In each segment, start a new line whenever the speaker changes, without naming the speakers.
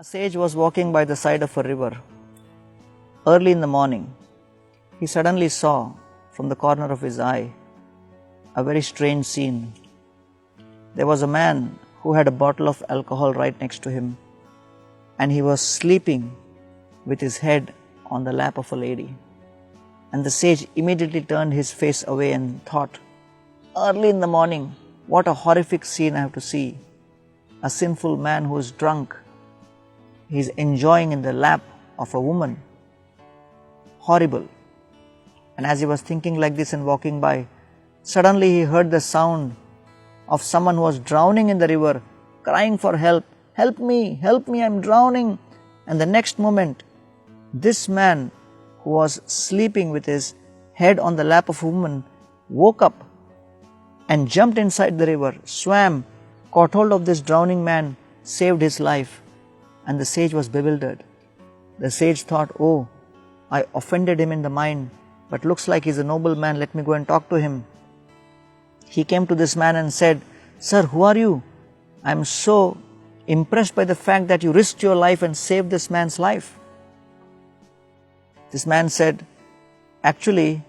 A sage was walking by the side of a river. Early in the morning, he suddenly saw from the corner of his eye a very strange scene. There was a man who had a bottle of alcohol right next to him, and he was sleeping with his head on the lap of a lady. And the sage immediately turned his face away and thought, early in the morning, what a horrific scene I have to see. A sinful man who is drunk, he is enjoying in the lap of a woman. Horrible. And as he was thinking like this and walking by, suddenly he heard the sound of someone who was drowning in the river, crying for help. Help me, I'm drowning. And the next moment, this man who was sleeping with his head on the lap of a woman woke up and jumped inside the river, swam, caught hold of this drowning man, saved his life. And the sage was bewildered. The sage thought, oh, I offended him in the mind, but looks like he's a noble man, let me go and talk to him. He came to this man and said, Sir, who are you? I'm so impressed by the fact that you risked your life and saved this man's life. This man said, actually,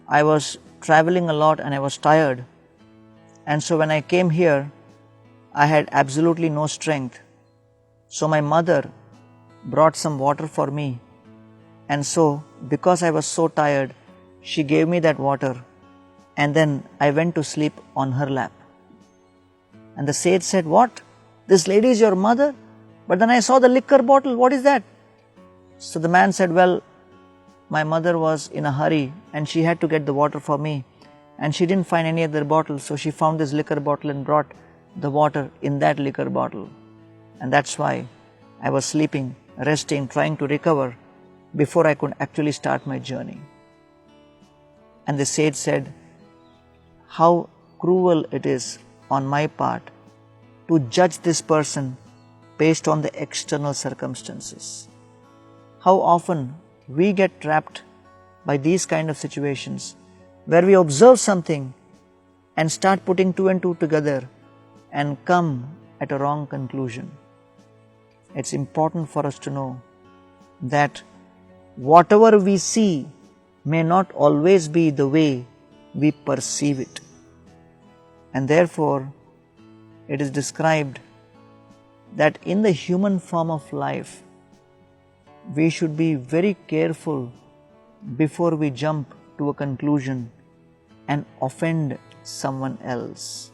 I was traveling a lot and I was tired. And so when I came here, I had absolutely no strength. So my mother brought some water for me. And so, because I was so tired, she gave me that water. And then I went to sleep on her lap. And the sage said, what? This lady is your mother? But then I saw the liquor bottle. What is that? So the man said, well, my mother was in a hurry and she had to get the water for me. And she didn't find any other bottle. So she found this liquor bottle and brought the water in that liquor bottle. And that's why I was sleeping, resting, trying to recover before I could actually start my journey. And the sage said, how cruel it is on my part to judge this person based on the external circumstances. How often we get trapped by these kind of situations where we observe something and start putting two and two together and come at a wrong conclusion. It's important for us to know that whatever we see may not always be the way we perceive it. And therefore, it is described that in the human form of life, we should be very careful before we jump to a conclusion and offend someone else.